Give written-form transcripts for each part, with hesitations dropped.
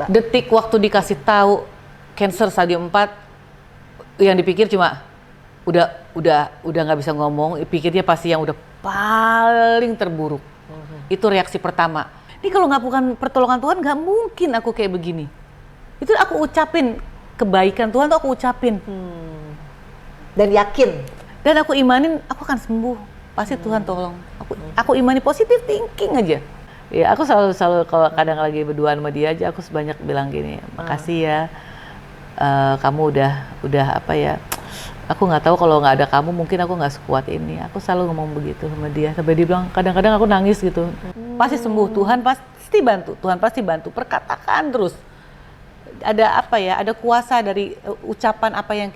Mbak? Detik waktu dikasih tahu cancer stadium 4, yang dipikir cuma udah nggak bisa ngomong, pikirnya pasti yang udah paling terburuk. Itu reaksi pertama. Ini kalau nggak bukan pertolongan Tuhan, nggak mungkin aku kayak begini. Itu aku ucapin kebaikan Tuhan tuh aku ucapin. Dan yakin. Dan aku imanin aku akan sembuh. Pasti Tuhan tolong. Aku imani positif thinking aja. Ya aku selalu kalau kadang lagi berduaan sama dia aja aku sebanyak bilang gini, makasih ya, kamu udah apa ya. Aku nggak tahu kalau nggak ada kamu mungkin aku nggak sekuat ini. Aku selalu ngomong begitu sama dia. Sampai dia bilang kadang-kadang aku nangis gitu. Pasti sembuh, Tuhan pasti bantu. Tuhan pasti bantu. Perkatakan terus. Ada apa ya? Ada kuasa dari ucapan apa yang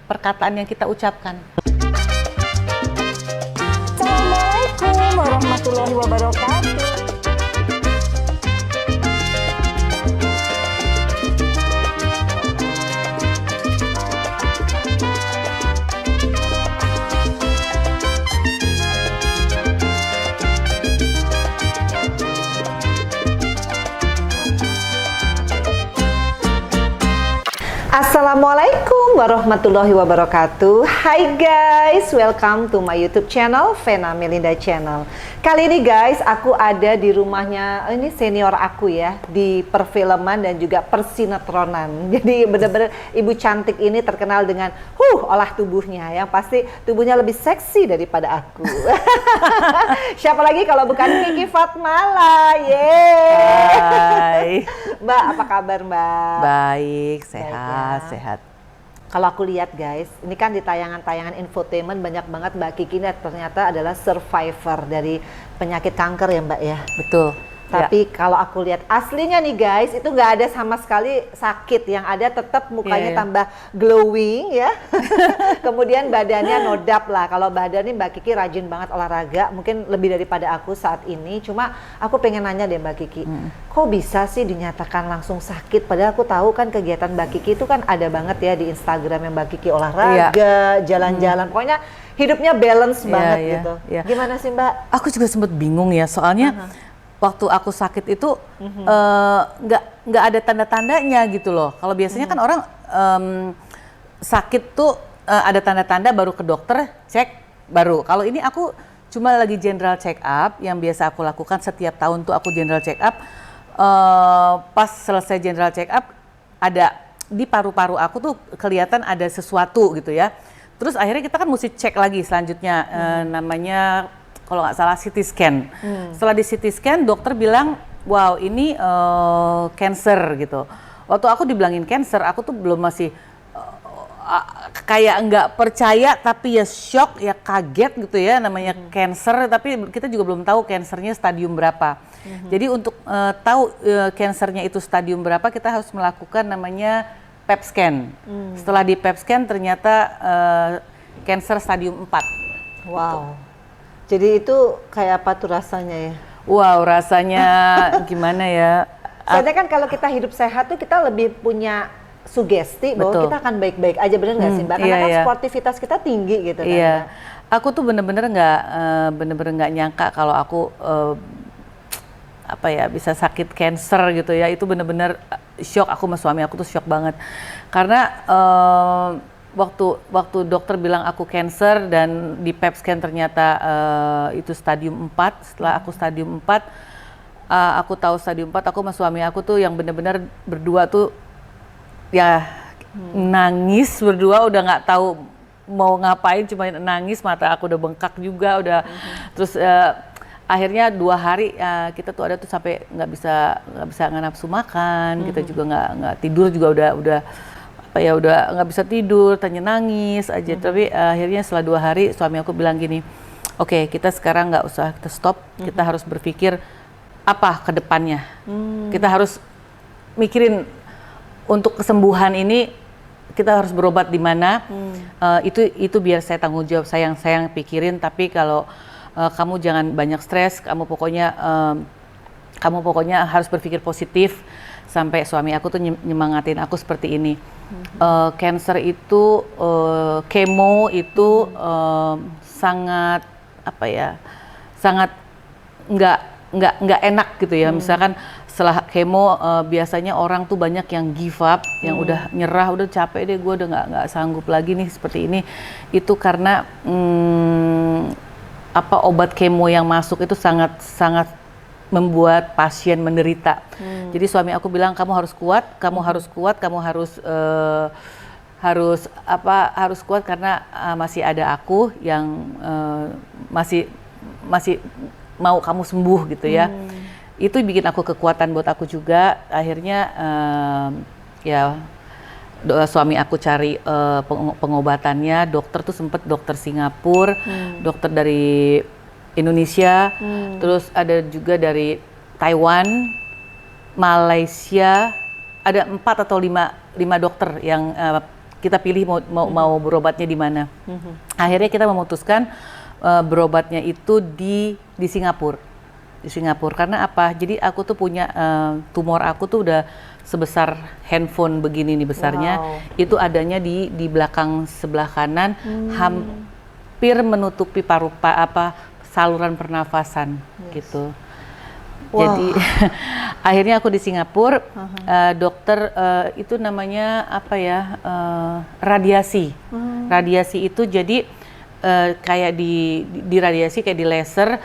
perkataan yang kita ucapkan. Assalamualaikum warahmatullahi wabarakatuh. Assalamualaikum warahmatullahi wabarakatuh. Hai guys, welcome to my YouTube channel, Vena Melinda Channel. Kali ini guys, aku ada di rumahnya, ini senior aku ya, di perfilman dan juga persinetronan. Jadi bener-bener ibu cantik ini terkenal dengan olah tubuhnya, yang pasti tubuhnya lebih seksi daripada aku. Siapa lagi kalau bukan Kiki Fatmala, Hai. Mbak, apa kabar Mbak? Baik, sehat. Sehat. Kalau aku lihat guys, ini kan di tayangan-tayangan infotainment banyak banget Mbak Kiki ini ternyata adalah survivor dari penyakit kanker ya Mbak ya. Betul. Tapi kalau aku lihat aslinya nih guys, itu nggak ada sama sekali sakit, yang ada tetap mukanya tambah glowing ya. Kemudian badannya nodap lah. Kalau badan nih Mbak Kiki rajin banget olahraga, mungkin lebih daripada aku saat ini. Cuma aku pengen nanya deh Mbak Kiki, kok bisa sih dinyatakan langsung sakit? Padahal aku tahu kan kegiatan Mbak Kiki itu kan ada banget ya di Instagram yang Mbak Kiki olahraga, jalan-jalan, pokoknya hidupnya balance banget gitu. Gimana sih Mbak? Aku juga sempat bingung ya, soalnya waktu aku sakit itu nggak ada tanda-tandanya gitu loh. Kalau biasanya kan orang sakit tuh ada tanda-tanda baru ke dokter cek baru. Kalau ini aku cuma lagi general check up yang biasa aku lakukan setiap tahun tuh aku general check up. Pas selesai general check up ada di paru-paru aku tuh kelihatan ada sesuatu gitu ya. Terus akhirnya kita kan mesti cek lagi selanjutnya namanya kalau nggak salah CT scan. Setelah di CT scan, dokter bilang, wow ini cancer gitu. Waktu aku dibilangin cancer, aku tuh belum masih kayak nggak percaya, tapi ya shock, ya kaget gitu ya, namanya cancer. Tapi kita juga belum tahu cancernya stadium berapa. Jadi untuk tahu cancernya itu stadium berapa, kita harus melakukan namanya PET scan. Setelah di PET scan ternyata cancer stadium 4. Wow. Jadi itu kayak apa tuh rasanya ya? Wow, rasanya gimana ya? Soalnya kan kalau kita hidup sehat tuh kita lebih punya sugesti bahwa kita akan baik-baik aja, bener nggak sih Mbak? Karena kan sportivitas kita tinggi gitu kan. Iya, aku tuh bener-bener nggak nyangka kalau aku bisa sakit cancer gitu ya. Itu bener-bener shock, aku sama suami aku tuh shock banget. Karena waktu dokter bilang aku cancer dan di PET scan ternyata itu stadium 4. Setelah aku stadium 4, aku tahu stadium 4, aku sama suami aku tuh yang benar-benar berdua tuh ya nangis berdua, udah nggak tahu mau ngapain, cuma nangis, mata aku udah bengkak juga udah. Terus akhirnya 2 hari kita tuh ada tuh sampai nggak bisa nafsu makan, kita juga nggak tidur juga udah nggak bisa tidur, tanya nangis aja. Tapi akhirnya setelah 2 hari suami aku bilang gini, oke, kita sekarang nggak usah, kita stop, kita harus berpikir apa ke depannya. Kita harus mikirin untuk kesembuhan ini kita harus berobat di mana. Itu biar saya tanggung jawab, saya yang pikirin. Tapi kalau kamu jangan banyak stres, kamu pokoknya harus berpikir positif. Sampai suami aku tuh nyemangatin aku seperti ini. Cancer itu, kemo itu sangat sangat nggak enak gitu ya. Misalkan setelah kemo biasanya orang tuh banyak yang give up, yang udah nyerah, udah capek deh, gue udah nggak sanggup lagi nih seperti ini. Itu karena obat kemo yang masuk itu sangat membuat pasien menderita. Jadi suami aku bilang kamu harus kuat, kamu harus kuat karena masih ada aku yang masih mau kamu sembuh gitu ya. Itu bikin aku kekuatan buat aku juga. Akhirnya suami aku cari pengobatannya. Dokter tuh sempet dokter Singapura, dokter dari Indonesia, terus ada juga dari Taiwan, Malaysia. Ada 4 atau 5 dokter yang kita pilih mau berobatnya di mana. Akhirnya kita memutuskan berobatnya itu di Singapura. Di Singapura karena apa? Jadi aku tuh punya tumor aku tuh udah sebesar handphone begini nih besarnya. Itu adanya di belakang sebelah kanan, hampir menutupi saluran pernafasan gitu. Jadi akhirnya aku di Singapura, dokter itu namanya radiasi. Radiasi itu jadi kayak di radiasi, kayak di laser,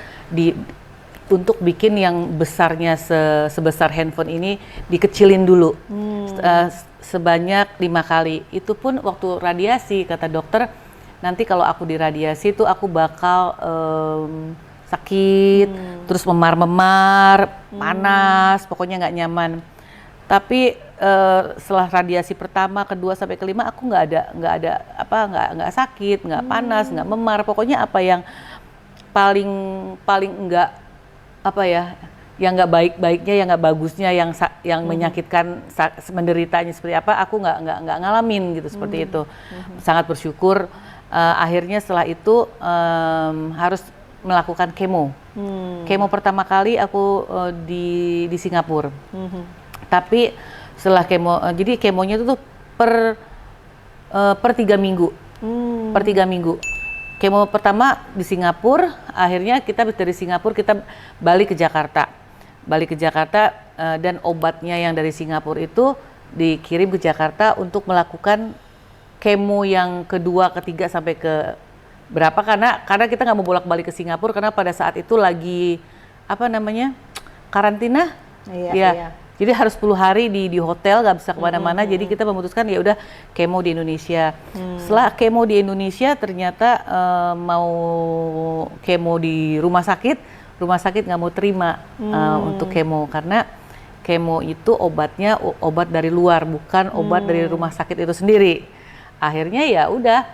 untuk bikin yang besarnya sebesar handphone ini dikecilin dulu sebanyak 5 kali. Itu pun waktu radiasi, kata dokter, nanti kalau aku diradiasi tuh aku bakal sakit, terus memar-memar, panas, pokoknya nggak nyaman. Tapi setelah radiasi pertama, kedua sampai kelima aku nggak sakit, nggak panas, nggak memar, pokoknya apa yang paling enggak yang nggak baik-baiknya, yang nggak bagusnya, yang menyakitkan, menderitanya seperti apa, aku nggak ngalamin gitu, seperti itu. Sangat bersyukur. Akhirnya setelah itu harus melakukan kemo. Kemo pertama kali aku di Singapura. Tapi setelah kemo, jadi kemonya itu tuh per 3 minggu. Per 3 minggu. Kemo pertama di Singapura, akhirnya kita dari Singapura kita balik ke Jakarta. Dan obatnya yang dari Singapura itu dikirim ke Jakarta untuk melakukan kemo yang kedua, ketiga sampai ke berapa, karena kita nggak mau bolak-balik ke Singapura karena pada saat itu lagi karantina. Iya. Jadi harus 10 hari di hotel, nggak bisa kemana-mana. Jadi kita memutuskan ya udah kemo di Indonesia. Setelah kemo di Indonesia ternyata mau kemo di rumah sakit nggak mau terima untuk kemo karena kemo itu obatnya obat dari luar, bukan obat dari rumah sakit itu sendiri. Akhirnya ya udah,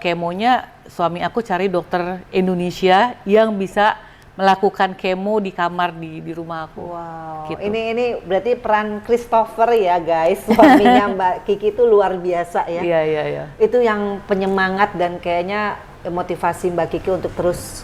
kemonya suami aku cari dokter Indonesia yang bisa melakukan kemo di kamar di rumah aku. Wow, gitu. Ini berarti peran Christopher ya guys, suaminya Mbak Kiki itu luar biasa ya. Iya. Itu yang penyemangat dan kayaknya motivasi Mbak Kiki untuk terus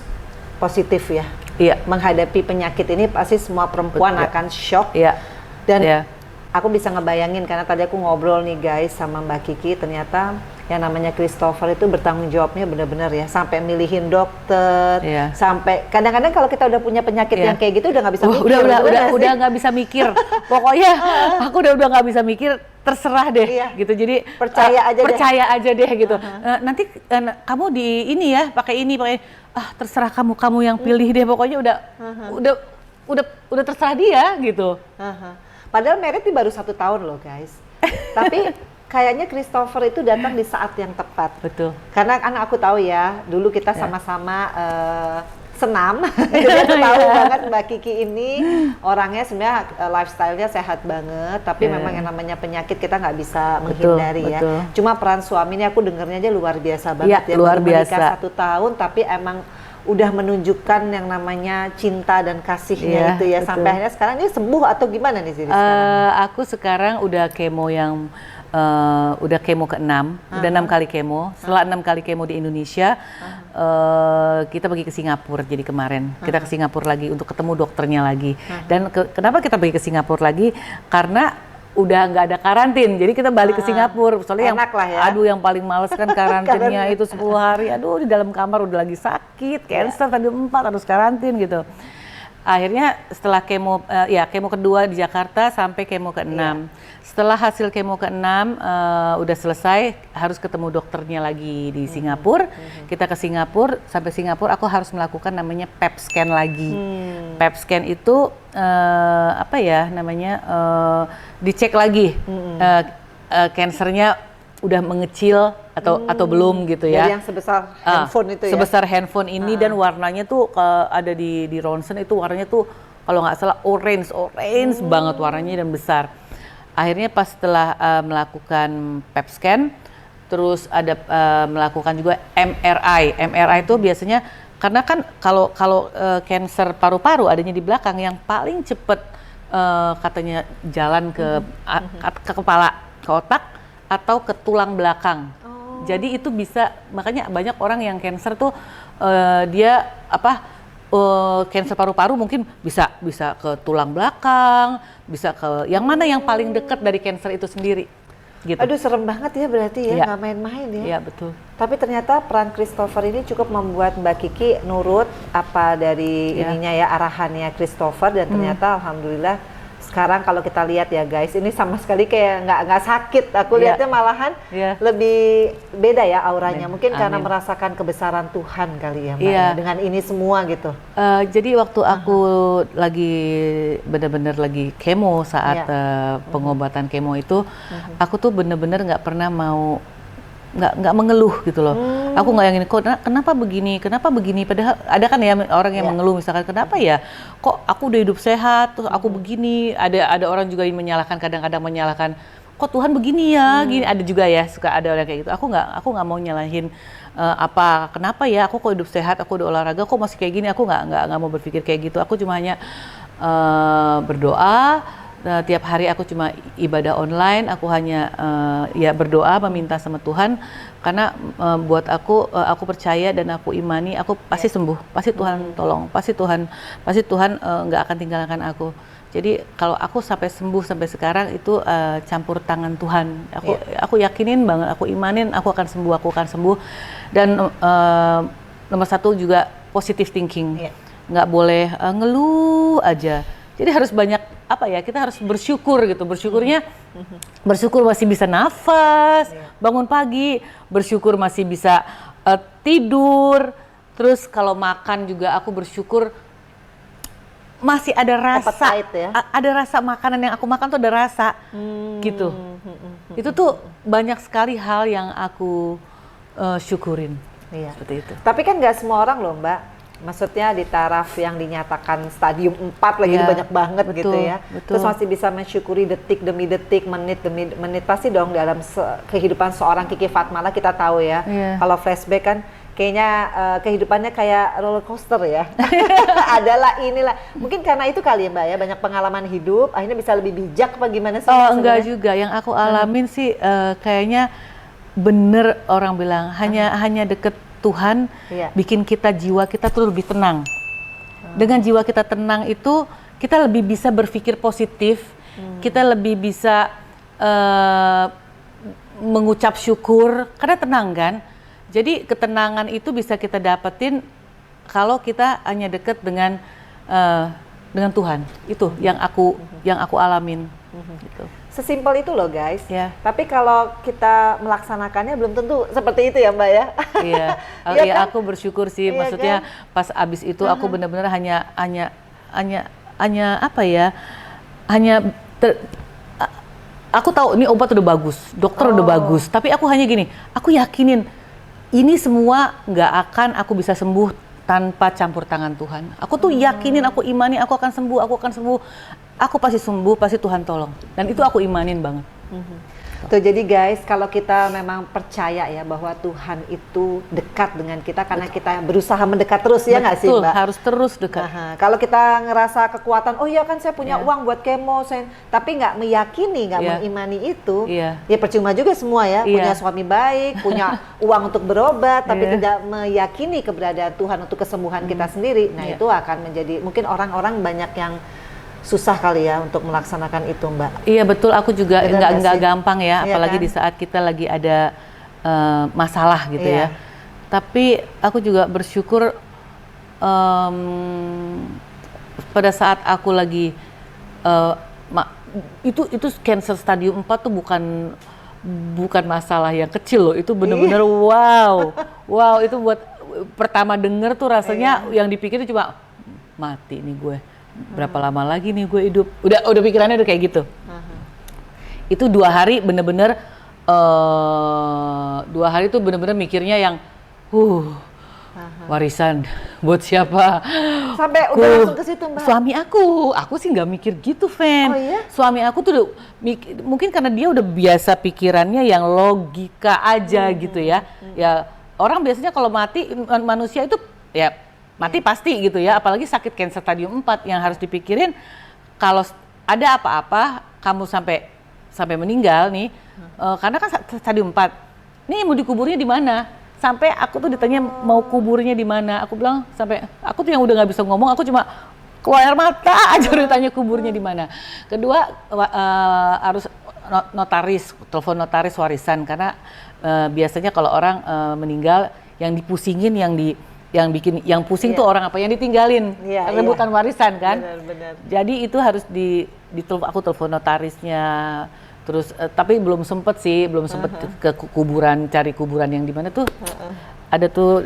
positif ya. Iya. Menghadapi penyakit ini pasti semua perempuan akan shock. Iya. Dan aku bisa ngebayangin karena tadi aku ngobrol nih guys sama Mbak Kiki, ternyata yang namanya Christopher itu bertanggung jawabnya benar-benar ya, sampai milihin dokter, sampai kadang-kadang kalau kita udah punya penyakit yang kayak gitu udah nggak bisa mikir. Udah nggak bisa mikir. Pokoknya aku udah nggak bisa mikir, terserah deh gitu. Jadi percaya aja deh gitu. Nanti kamu di ini ya, pakai terserah kamu yang pilih deh. Pokoknya udah terserah dia gitu. Padahal merit baru 1 tahun loh guys. Tapi kayaknya Christopher itu datang di saat yang tepat. Betul. Karena aku tahu ya, dulu kita sama-sama senam. Jadi tahu banget Mbak Kiki ini orangnya sebenarnya lifestyle-nya sehat banget, tapi memang yang namanya penyakit kita nggak bisa menghindari ya. Cuma peran suami ini aku dengernya aja luar biasa banget ya. Luar biasa. 1 tahun, tapi emang udah menunjukkan yang namanya cinta dan kasihnya itu ya. Betul. Sampai akhirnya sekarang ini sembuh atau gimana nih sih sekarang? Aku sekarang udah kemo yang udah kemo ke-6, udah 6 kali kemo. Setelah 6 kali kemo di Indonesia, kita pergi ke Singapura. Jadi kemarin kita ke Singapura lagi untuk ketemu dokternya lagi. Dan kenapa kita pergi ke Singapura lagi? Karena udah nggak ada karantin, jadi kita balik ke Singapura. Soalnya yang paling males kan karantinnya itu 10 hari. Aduh, di dalam kamar udah lagi sakit, cancer tadi 4 harus karantin gitu. Akhirnya setelah kemo, kemo kedua di Jakarta sampai kemo ke-6. Setelah hasil kemo ke-6 udah selesai, harus ketemu dokternya lagi di Singapura. Kita ke Singapura, sampai Singapura aku harus melakukan namanya PET scan lagi. PET scan itu dicek lagi kansernya udah mengecil atau belum gitu ya. Jadi yang sebesar handphone itu ya? Sebesar handphone ini dan warnanya tuh ada di ronsen itu warnanya tuh kalau nggak salah orange banget warnanya dan besar. Akhirnya pas setelah melakukan PET scan, terus ada melakukan juga MRI. MRI itu biasanya karena kan kalau kanker paru-paru adanya di belakang, yang paling cepet katanya jalan ke kepala, ke otak atau ke tulang belakang. Jadi itu bisa, makanya banyak orang yang kanker tuh kanker paru-paru mungkin bisa ke tulang belakang, bisa ke yang mana yang paling dekat dari kanker itu sendiri. Gitu. Aduh serem banget ya berarti ya, nggak main-main ya. Iya betul. Tapi ternyata peran Christopher ini cukup membuat Mbak Kiki nurut apa dari ininya ya, arahannya Christopher, dan ternyata alhamdulillah sekarang kalau kita lihat ya guys, ini sama sekali kayak nggak sakit. Aku lihatnya malahan lebih beda ya auranya. Mungkin karena merasakan kebesaran Tuhan kali ya Mbak ya, dengan ini semua gitu. Jadi waktu aku lagi benar-benar lagi kemo saat pengobatan kemo itu, aku tuh benar-benar nggak pernah mau nggak mengeluh gitu loh. Aku nggak yang ini, kok kenapa begini, padahal ada kan ya orang yang mengeluh, misalkan kenapa ya kok aku udah hidup sehat terus aku begini. Ada orang juga yang kadang-kadang menyalahkan, kok Tuhan begini ya, gini. Ada juga ya, suka ada orang kayak gitu. Aku nggak mau nyalahin kenapa ya aku kok hidup sehat, aku udah olahraga kok masih kayak gini. Aku nggak mau berpikir kayak gitu. Aku cuma hanya berdoa. Tiap hari aku cuma ibadah online, aku hanya berdoa meminta sama Tuhan, karena buat aku percaya dan aku imani aku pasti sembuh, pasti Tuhan tolong, pasti Tuhan nggak akan tinggalkan aku. Jadi kalau aku sampai sembuh sampai sekarang itu campur tangan Tuhan. Aku yakinin banget, aku imanin aku akan sembuh, dan nomor satu juga positive thinking, nggak boleh ngeluh aja. Jadi harus banyak kita harus bersyukur gitu. Bersyukur masih bisa nafas, bangun pagi, bersyukur masih bisa tidur. Terus kalau makan juga aku bersyukur masih ada rasa, ada rasa makanan yang aku makan tuh ada rasa gitu. Itu tuh banyak sekali hal yang aku syukurin. Seperti itu. Tapi kan nggak semua orang loh Mbak. Maksudnya di taraf yang dinyatakan stadium 4 lagi banyak banget gitu ya. Terus masih bisa mensyukuri detik demi detik, menit demi menit. Pasti dong dalam kehidupan seorang Kiki Fatmala kita tahu ya. Kalau flashback kan kayaknya kehidupannya kayak roller coaster ya. Adalah inilah. Mungkin karena itu kali ya Mbak ya, banyak pengalaman hidup akhirnya bisa lebih bijak apa gimana sih? Enggak juga. Yang aku alamin sih kayaknya bener orang bilang hanya deket Tuhan bikin jiwa kita tuh lebih tenang. Dengan jiwa kita tenang itu kita lebih bisa berpikir positif, kita lebih bisa mengucap syukur karena tenang kan. Jadi ketenangan itu bisa kita dapetin kalau kita hanya dekat dengan Tuhan. Itu yang aku alamin. Gitu. Sesimpel itu loh guys. Tapi kalau kita melaksanakannya belum tentu seperti itu ya Mbak ya. Iya, aku bersyukur sih. Maksudnya kan? Pas abis itu aku benar-benar aku tahu ini obat udah bagus, dokter udah bagus. Tapi aku hanya gini, aku yakinin ini semua nggak akan aku bisa sembuh tanpa campur tangan Tuhan. Aku tuh yakinin, aku imani aku akan sembuh. Aku pasti sembuh, pasti Tuhan tolong. Dan itu aku imanin banget. Tuh jadi guys, kalau kita memang percaya ya bahwa Tuhan itu dekat dengan kita karena kita berusaha mendekat terus ya nggak sih Mbak? Harus terus dekat. Kalau kita ngerasa kekuatan, oh iya kan saya punya uang buat kemo, tapi nggak meyakini, nggak mengimani itu, ya percuma juga semua ya. Punya suami baik, punya uang untuk berobat, tapi tidak meyakini keberadaan Tuhan untuk kesembuhan kita sendiri. Nah itu akan menjadi, mungkin orang-orang banyak yang susah kali ya untuk melaksanakan itu Mbak. Iya betul, aku juga nggak gampang ya, apalagi di saat kita lagi ada masalah gitu ya. Tapi aku juga bersyukur pada saat aku lagi itu cancer stadium 4 tuh bukan masalah yang kecil loh, itu bener-bener wow itu buat pertama denger tuh rasanya yang dipikirin cuma mati nih gue, berapa lama lagi nih gue hidup, udah pikirannya udah kayak gitu. Itu 2 hari bener-bener 2 hari tuh bener-bener mikirnya yang warisan buat siapa? Sampai udah langsung ke situ, Mbak. Suami aku sih nggak mikir gitu, Fen. Oh iya? Suami aku tuh mungkin karena dia udah biasa pikirannya yang logika aja gitu ya. Ya orang biasanya kalau mati manusia itu ya mati pasti gitu ya. Apalagi sakit cancer stadium 4 yang harus dipikirin kalau ada apa-apa kamu sampai meninggal nih, karena kan stadium 4. Nih mau dikuburnya di mana? Sampai aku tuh ditanya mau kuburnya di mana, aku bilang sampai aku tuh yang udah nggak bisa ngomong, aku cuma keluar air mata aja udah tanya kuburnya di mana. Kedua harus telepon notaris warisan, karena biasanya kalau orang meninggal yang dipusingin yang pusing tuh orang apa yang ditinggalin, rebutan warisan kan. Benar. Jadi itu harus aku telepon notarisnya. Terus tapi belum sempet ke kuburan, cari kuburan yang di mana tuh. Ada tuh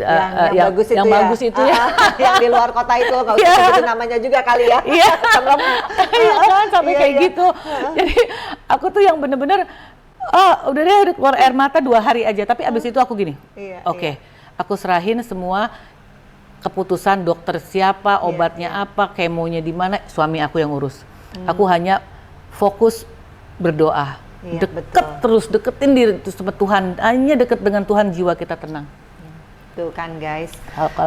yang bagus itu ya. Yang di luar kota itu, nggak usah sebutin namanya juga kali ya. Iya. Iya kan sampai kayak gitu. Jadi aku tuh yang bener-bener udah keluar air mata 2 hari aja, tapi abis itu aku gini. Oke, aku serahin semua keputusan dokter siapa, obatnya apa, kemonya di mana, suami aku yang urus. Aku hanya fokus berdoa, deketin diri sama Tuhan, hanya deket dengan Tuhan jiwa kita tenang. Tuh kan guys,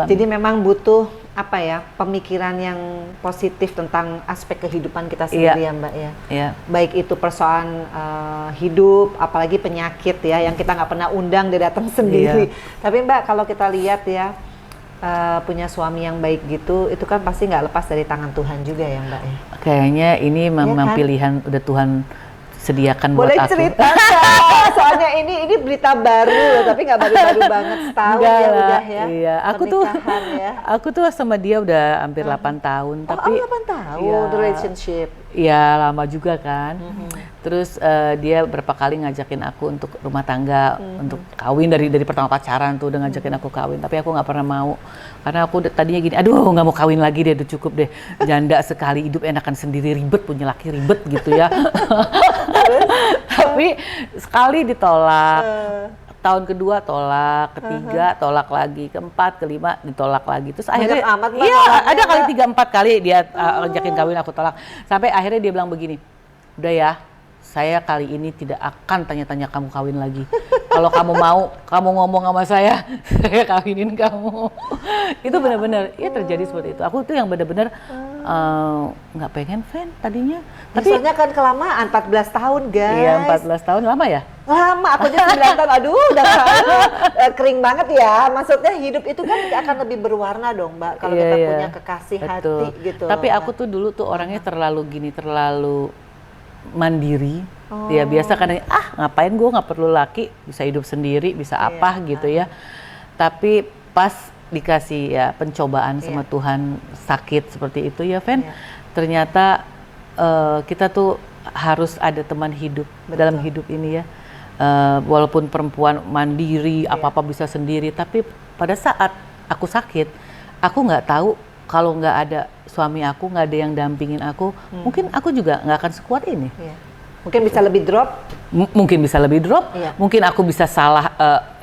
jadi memang butuh pemikiran yang positif tentang aspek kehidupan kita sendiri ya Mbak ya. Baik itu persoalan hidup, apalagi penyakit ya, yang kita nggak pernah undang dia datang sendiri. Tapi Mbak kalau kita lihat ya, punya suami yang baik gitu, itu kan pasti nggak lepas dari tangan Tuhan juga ya Mbak ya. Kayaknya ini memang pilihan udah Tuhan sediakan buat aku. Boleh cerita soalnya ini berita baru, tapi nggak baru-baru banget, setahun ya udah ya. Iya, aku tuh sama dia udah hampir 8 tahun. Tapi 8 tahun relationship. Iya lama juga kan. Terus dia berapa kali ngajakin aku untuk rumah tangga, untuk kawin dari pertama pacaran tuh udah ngajakin aku kawin, tapi aku nggak pernah mau karena aku tadinya gini, aduh nggak mau kawin lagi deh, udah cukup deh, janda sekali hidup enakan sendiri, ribet punya laki ribet gitu ya. Tapi sekali ditolak, tahun kedua tolak, ketiga tolak lagi, keempat, kelima ditolak lagi. Terus akhirnya ada kali 3-4 kali dia ngajakin kawin aku tolak. Sampai akhirnya dia bilang begini, udah ya, saya kali ini tidak akan tanya-tanya kamu kawin lagi. Kalau kamu mau, kamu ngomong sama saya kawinin kamu. Itu benar-benar ya terjadi seperti itu. Aku tuh yang benar-benar nggak pengen fan tadinya. Tapi misalnya kan kelamaan 14 tahun guys. Iya 14 tahun lama ya? Lama, aku aja 9 tahun, aduh udah kering banget ya. Maksudnya hidup itu kan akan lebih berwarna dong Mbak, kalau kita punya kekasih hati gitu. Tapi aku tuh dulu tuh orangnya terlalu mandiri. Ya biasa kan ngapain gue nggak perlu laki, bisa hidup sendiri, bisa apa gitu ya. Tapi pas dikasih ya pencobaan sama Tuhan, sakit seperti itu ya Fen, ternyata kita tuh harus ada teman hidup dalam hidup ini ya. Walaupun perempuan mandiri, apa-apa bisa sendiri, tapi pada saat aku sakit, aku nggak tahu kalau nggak ada suami aku, nggak ada yang dampingin aku, mungkin aku juga nggak akan sekuat ini. Mungkin bisa lebih drop. Mungkin aku bisa salah,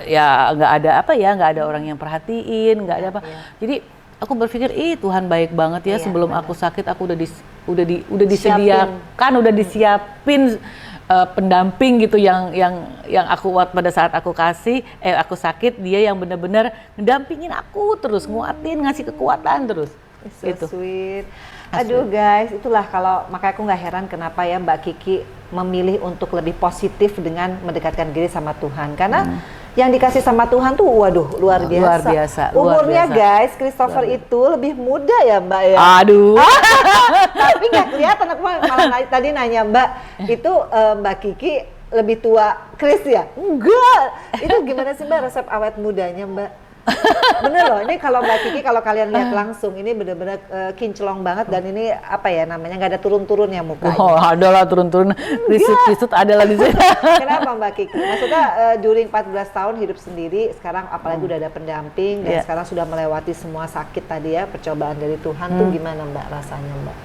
ya nggak ada orang yang perhatiin, nggak ada apa. Jadi aku berpikir, Tuhan baik banget ya, sebelum aku sakit aku udah disediakan, udah disiapin pendamping gitu yang aku pada saat aku sakit, dia yang benar-benar ngedampingin aku terus, nguatin, ngasih kekuatan terus. So sweet. Aduh guys, itulah makanya aku nggak heran kenapa ya Mbak Kiki memilih untuk lebih positif dengan mendekatkan diri sama Tuhan, karena yang dikasih sama Tuhan tuh waduh luar biasa. Umurnya guys, Christopher itu lebih muda ya Mbak ya. Aduh. Tapi nggak kelihatan, aku malah tadi nanya Mbak, itu Mbak Kiki lebih tua Chris ya? Enggak. Itu gimana sih Mbak resep awet mudanya Mbak? Bener loh, ini kalau Mbak Kiki, kalau kalian lihat langsung, ini bener-bener kinclong banget dan ini apa ya namanya, nggak ada turun-turunnya mukanya. Oh, ada lah turun-turun, risut-risut ada lah di sini. Kenapa Mbak Kiki? Maksudnya during 14 tahun hidup sendiri, sekarang apalagi udah ada pendamping dan sekarang sudah melewati semua sakit tadi ya, percobaan dari Tuhan tuh gimana Mbak rasanya Mbak?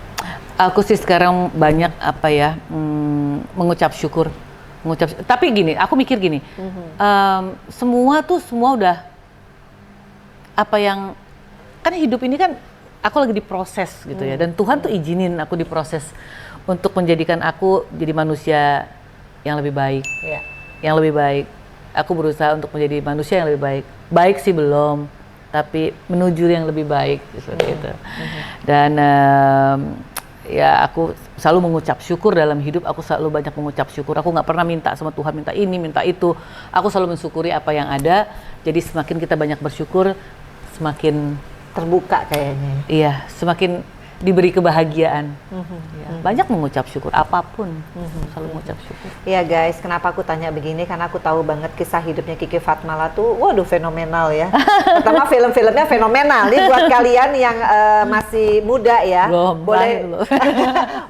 Aku sih sekarang banyak apa ya, mengucap syukur. Tapi gini, aku mikir gini, semua udah apa yang, kan hidup ini kan aku lagi diproses gitu ya, dan Tuhan tuh izinin aku diproses untuk menjadikan aku jadi manusia yang lebih baik, yang lebih baik. Aku berusaha untuk menjadi manusia yang lebih baik. Baik sih belum, tapi menuju yang lebih baik seperti itu. Dan ya aku selalu mengucap syukur dalam hidup. Aku selalu banyak mengucap syukur. Aku nggak pernah minta sama Tuhan minta ini, minta itu. Aku selalu mensyukuri apa yang ada. Jadi semakin kita banyak bersyukur, semakin terbuka kayaknya. Iya, semakin diberi kebahagiaan. Banyak mengucap syukur, apapun selalu mengucap syukur. Iya guys, kenapa aku tanya begini? Karena aku tahu banget kisah hidupnya Kiki Fatmala tuh, waduh fenomenal ya. Pertama film-filmnya fenomenal. Ini buat kalian yang masih muda ya,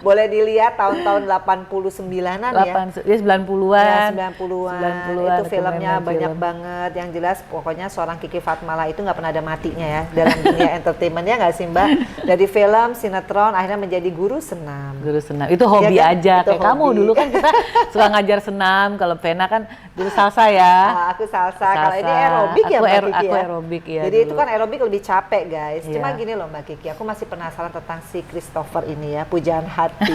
boleh dilihat tahun-tahun 89-an ya. Ya 90-an. Ya, 90-an. Itu filmnya banyak banget. Yang jelas pokoknya seorang Kiki Fatmala itu nggak pernah ada matinya ya dalam dunia entertainment, ya nggak sih Mbak? Dari film, sinetron, akhirnya menjadi guru senam. Guru senam, itu hobi ya kan? Aja. Itu kayak hobi. Kamu dulu kan kita suka ngajar senam, kalau Vena kan dulu salsa ya. Aku salsa. Kalau ini aerobik ya Mbak Kiki aku ya? aerobik ya. Jadi dulu. itu kan aerobik lebih capek guys. Cuma gini loh Mbak Kiki, aku masih penasaran tentang si Christopher ini ya, pujaan hati.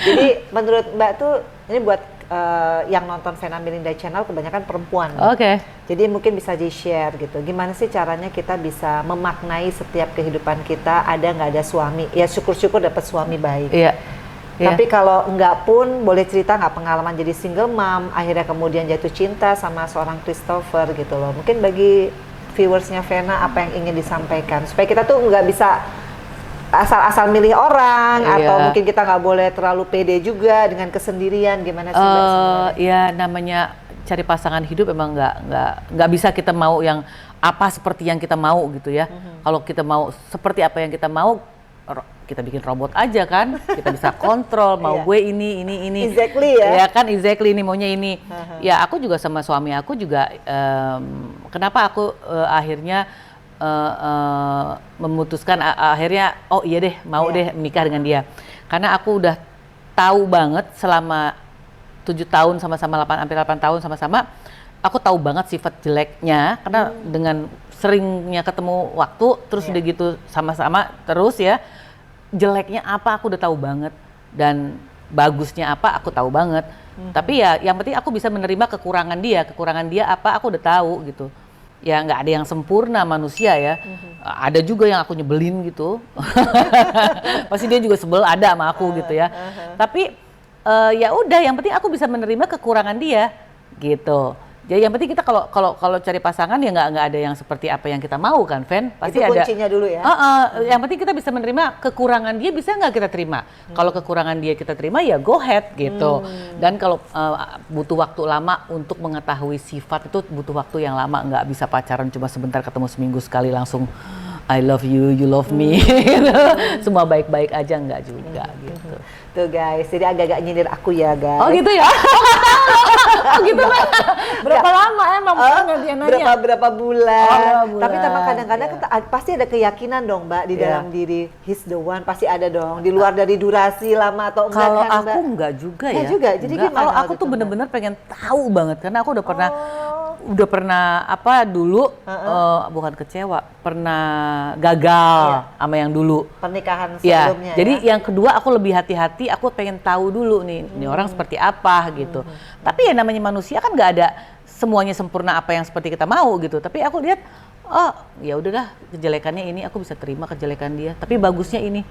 Jadi menurut Mbak tuh, ini buat yang nonton Vena Melinda Channel kebanyakan perempuan. Oke. Jadi mungkin bisa di-share gitu. Gimana sih caranya kita bisa memaknai setiap kehidupan kita, ada nggak ada suami? Ya syukur-syukur dapat suami baik. Iya. Tapi kalau enggak pun boleh cerita nggak pengalaman jadi single mom, akhirnya kemudian jatuh cinta sama seorang Christopher gitu loh. Mungkin bagi viewersnya Vena apa yang ingin disampaikan supaya kita tuh nggak bisa asal-asal milih orang, atau mungkin kita nggak boleh terlalu pede juga dengan kesendirian. Gimana sih Mbak sebenarnya? Ya namanya cari pasangan hidup emang nggak bisa kita mau yang apa seperti yang kita mau gitu ya. Kalau kita mau seperti apa yang kita mau, kita bikin robot aja kan, kita bisa kontrol mau gue ini. Exactly ya. Ya kan, exactly ini maunya ini. Ya aku juga sama suami aku juga. Kenapa aku akhirnya memutuskan akhirnya oh iya deh mau deh menikah dengan dia, karena aku udah tahu banget selama 7 tahun sama-sama, hampir 8 tahun sama-sama, aku tahu banget sifat jeleknya karena dengan seringnya ketemu waktu terus udah gitu sama-sama terus ya, jeleknya apa aku udah tahu banget dan bagusnya apa aku tahu banget. Tapi ya yang penting aku bisa menerima kekurangan dia apa aku udah tahu gitu. Ya nggak ada yang sempurna manusia ya. Ada juga yang aku nyebelin gitu. Pasti dia juga sebel ada sama aku gitu ya. Tapi ya udah, yang penting aku bisa menerima kekurangan dia gitu. Jadi yang penting kita kalau cari pasangan ya nggak ada yang seperti apa yang kita mau kan, Ven? Pasti itu ada. kuncinya dulu ya. Yang penting kita bisa menerima kekurangan dia, bisa nggak kita terima. Kalau kekurangan dia kita terima ya go ahead gitu. Dan kalau butuh waktu lama untuk mengetahui sifat itu butuh waktu yang lama, nggak bisa pacaran cuma sebentar ketemu seminggu sekali langsung I love you, you love me. Semua baik-baik aja nggak juga gitu. Tuh guys, jadi agak-agak nyindir aku ya guys. Oh gitu ya? Oh gitu lah. Berapa lama emang dia nanya? Berapa bulan. Oh, Tapi memang kadang-kadang pasti ada keyakinan dong Mbak di dalam diri, he's the one, pasti ada dong. Di luar dari durasi lama atau enggak. Kalau kan, aku Mbak? enggak juga Enggak ya. juga. Jadi enggak. gimana? Kalau aku tuh bener-bener pengen tahu banget karena aku udah pernah apa dulu bukan kecewa, pernah gagal sama yang dulu. Pernikahan Ya, sebelumnya. jadi yang kedua aku lebih hati-hati, aku pengen tahu dulu nih, ini orang seperti apa gitu. Tapi ya namanya manusia kan nggak ada semuanya sempurna apa yang seperti kita mau gitu. Tapi aku lihat, oh ya udahlah kejelekannya ini aku bisa terima kejelekan dia. Tapi bagusnya ini,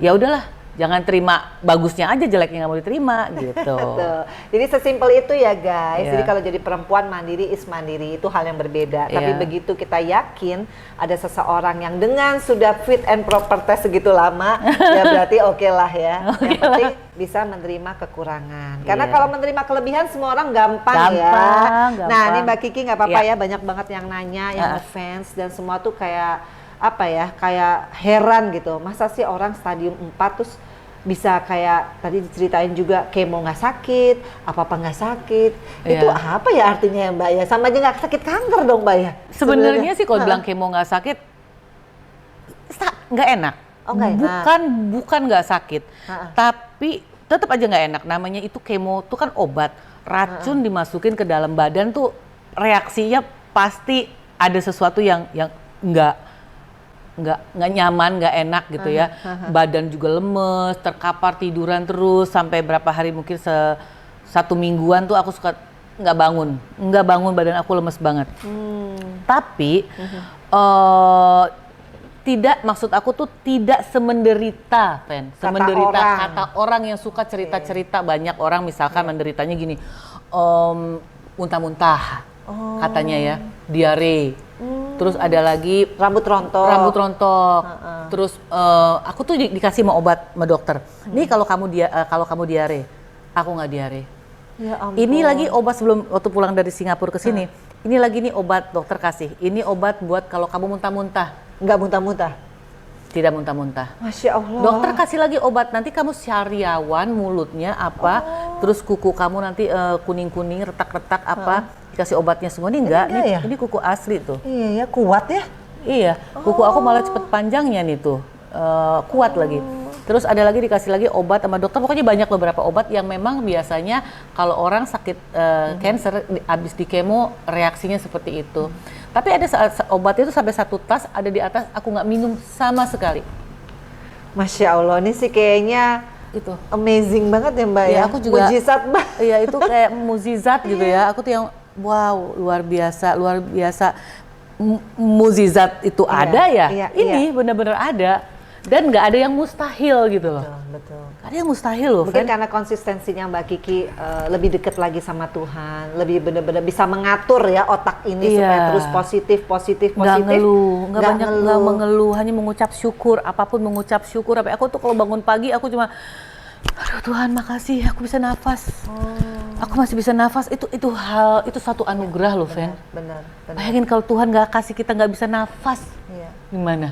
ya udahlah Jangan terima bagusnya aja, jeleknya nggak mau diterima gitu. Betul. Jadi sesimpel itu ya guys. Iya. Jadi kalau jadi perempuan mandiri is mandiri itu hal yang berbeda. Tapi Iya. begitu kita yakin ada seseorang yang dengan sudah fit and proper test segitu lama, ya berarti oke lah ya. Yang penting bisa menerima kekurangan. Karena Iya. kalau menerima kelebihan semua orang gampang ya. Gampang. Nah ini Mbak Kiki nggak apa-apa Iya. ya, banyak banget yang nanya, yang ngefans dan semua tuh kayak apa ya, kayak heran gitu. Masa sih orang stadium 4 terus bisa kayak tadi diceritain juga kemo nggak sakit, apa-apa nggak sakit. Iya. Itu apa ya artinya ya Mbak ya? Sama aja nggak sakit kanker dong Mbak ya? Sebenarnya sih kalau bilang kemo nggak sakit, nggak enak. Oh, nggak enak. Bukan nggak sakit, Ha-ha. tapi tetap aja nggak enak. Namanya itu kemo tuh kan obat, racun dimasukin ke dalam badan tuh reaksinya pasti ada sesuatu yang nggak nyaman, nggak enak gitu ya. Badan juga lemes, terkapar, tiduran terus sampai berapa hari, mungkin satu mingguan tuh aku suka nggak bangun, badan aku lemes banget. Tapi tidak, maksud aku tuh tidak semenderita, semenderita orang. kata orang yang suka cerita-cerita. Banyak orang misalkan menderitanya gini, muntah-muntah katanya ya, diare. Terus ada lagi Rambut rontok. Terus aku tuh dikasih mau obat sama dokter. Nih kalau kamu diare, aku nggak diare. Ya ampun. Ini lagi obat sebelum waktu pulang dari Singapura ke sini. Ini lagi nih obat dokter kasih. Ini obat buat kalau kamu muntah-muntah. Nggak muntah-muntah. Tidak muntah-muntah. Masya Allah. Dokter kasih lagi obat, nanti kamu syariawan mulutnya apa, terus kuku kamu nanti kuning-kuning, retak-retak apa, dikasih obatnya semua. Ini enggak, ini kuku asli tuh. Iya ya, kuat ya. Iya, kuku aku malah cepet panjangnya nih tuh, kuat lagi. Terus ada lagi dikasih lagi obat sama dokter, pokoknya banyak beberapa obat yang memang biasanya kalau orang sakit cancer abis di kemo reaksinya seperti itu. Tapi ada saat obat itu sampai 1 tas ada di atas, aku nggak minum sama sekali. Masya Allah, ini sih kayaknya Itu. amazing banget ya Mbak Iya, ya. aku juga. Mujizat Mbak. Iya, itu kayak mukjizat gitu ya. Aku tuh yang wow, luar biasa. Mukjizat itu ada ya. iya, Ini benar-benar ada. Dan nggak ada yang mustahil gitu loh. Betul. Nggak ada yang mustahil loh, Mungkin Fen. karena konsistensinya Mbak Kiki lebih dekat lagi sama Tuhan, lebih benar-benar bisa mengatur ya otak ini supaya terus positif. Nggak ngeluh, nggak banyak, ngeluh. nggak mengeluh, hanya mengucap syukur. Apapun mengucap syukur. Sampai aku tuh kalau bangun pagi aku cuma, aduh Tuhan makasih, aku bisa nafas. Aku masih bisa nafas. Itu satu anugerah loh, Fen. Benar. Bayangin kalau Tuhan nggak kasih kita nggak bisa nafas, Iya. gimana?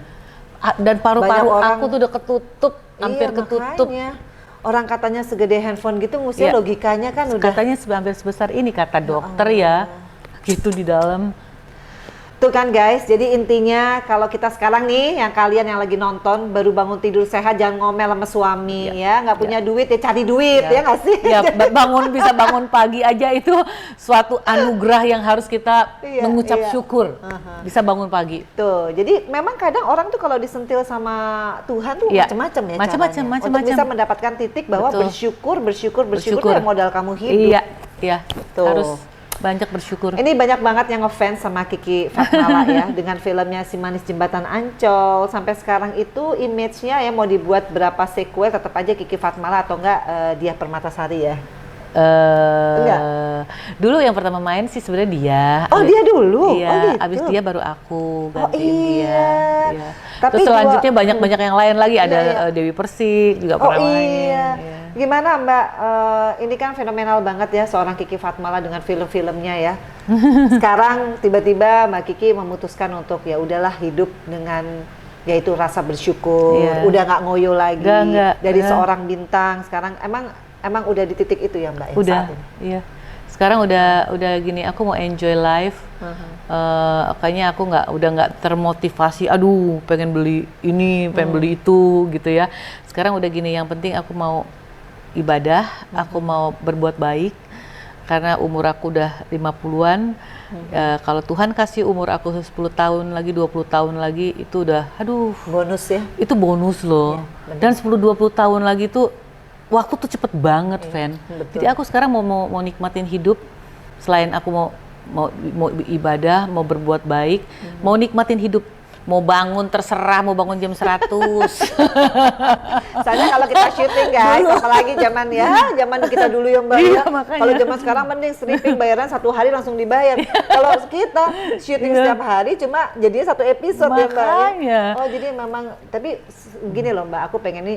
Dan paru-paru Banyak orang- aku tuh udah ketutup, hampir Iya, ketutup. makanya. Orang katanya segede handphone gitu, mesti Iya. logikanya kan udah. Katanya hampir sebesar ini kata dokter ya, gitu di dalam. Tuh kan guys, jadi intinya kalau kita sekarang nih, yang kalian yang lagi nonton baru bangun tidur sehat, jangan ngomel sama suami ya, nggak punya duit ya cari duit ya nggak sih? Ya, bisa bangun pagi aja itu suatu anugerah yang harus kita Iya, mengucap iya. syukur. Bisa bangun pagi. Tuh, jadi memang kadang orang tuh kalau disentil sama Tuhan tuh Iya. macam-macam ya Macam-macam, caranya. macam-macam. Untuk bisa mendapatkan titik bahwa Betul. bersyukur tuh yang modal kamu hidup. Iya, Tuh. harus banyak bersyukur. Ini banyak banget yang ngefans sama Kiki Fatmala ya, dengan filmnya Si Manis Jembatan Ancol. Sampai sekarang itu image-nya ya mau dibuat berapa sequel tetap aja Kiki Fatmala atau enggak Diah Permatasari ya. Enggak. Dulu yang pertama main sih sebenarnya dia. Oh, dia dulu. Iya, Oh, gitu. abis dia baru aku Oh, gantiin dia. iya. Iya. Tapi Terus selanjutnya dua- banyak yang lain lagi, ada Iya. Dewi Persik juga Oh pernah main. iya. Iya. Gimana Mbak, ini kan fenomenal banget ya seorang Kiki Fatmala dengan film-filmnya ya. Sekarang tiba-tiba Mbak Kiki memutuskan untuk ya udahlah hidup dengan yaitu rasa bersyukur, Iya. udah nggak ngoyo lagi Nggak. dari seorang bintang. Sekarang emang udah di titik itu ya Mbak ya, Udah, saat ini? iya. Sekarang udah gini, aku mau enjoy life. Kayaknya aku udah nggak termotivasi. Aduh, pengen beli ini, pengen beli itu, gitu ya. Sekarang udah gini, yang penting aku mau ibadah, aku mau berbuat baik. Karena umur aku udah 50-an. Kalau Tuhan kasih umur aku 10 tahun lagi, 20 tahun lagi, itu udah, aduh, Bonus ya. itu bonus loh. Iya, Dan 10-20 tahun lagi tuh waktu tuh cepet banget, Fen. betul. Jadi aku sekarang mau nikmatin hidup, selain aku mau ibadah, mau berbuat baik, mau nikmatin hidup. mau bangun terserah, mau bangun jam 100. Soalnya kalau kita syuting guys, apalagi zaman kita dulu yang bayar. Kalau zaman sekarang mending stripping bayaran 1 hari langsung dibayar. Kalau kita syuting setiap hari cuma jadinya 1 episode ya Mbak. Oh jadi memang, tapi gini loh Mbak, aku pengen ini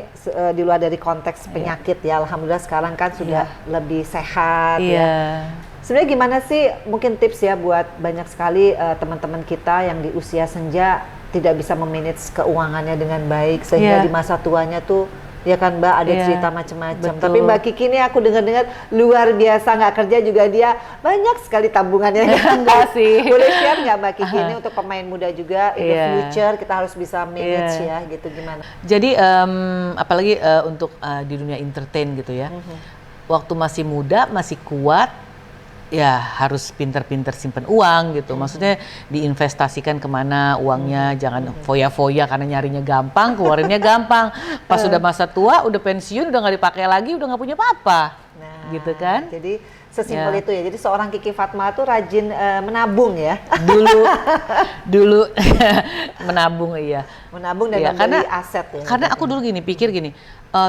di luar dari konteks penyakit ya. Alhamdulillah sekarang kan sudah lebih sehat ya. Sebenarnya gimana sih mungkin tips ya buat banyak sekali teman-teman kita yang di usia senja tidak bisa memanage keuangannya dengan baik sehingga di masa tuanya tuh ya kan Mbak ada cerita macam-macam. Tapi Mbak Kiki ini aku dengar-dengar luar biasa, nggak kerja juga dia banyak sekali tabungannya. Enggak sih. Boleh share nggak Mbak Kiki ini untuk pemain muda juga in the future kita harus bisa manage ya gitu gimana? Jadi apalagi untuk di dunia entertain gitu ya. Waktu masih muda, masih kuat, ya harus pinter-pinter simpen uang gitu. Maksudnya diinvestasikan kemana uangnya, jangan foya-foya karena nyarinya gampang, keluarinnya gampang. Pas sudah masa tua, udah pensiun, udah nggak dipakai lagi, udah nggak punya apa-apa. Nah, gitu kan? Jadi sesimpel itu ya. Jadi seorang Kiki Fatma tuh rajin menabung ya. Dulu menabung Menabung dan membeli aset ya. Karena aku dulu pikir gini,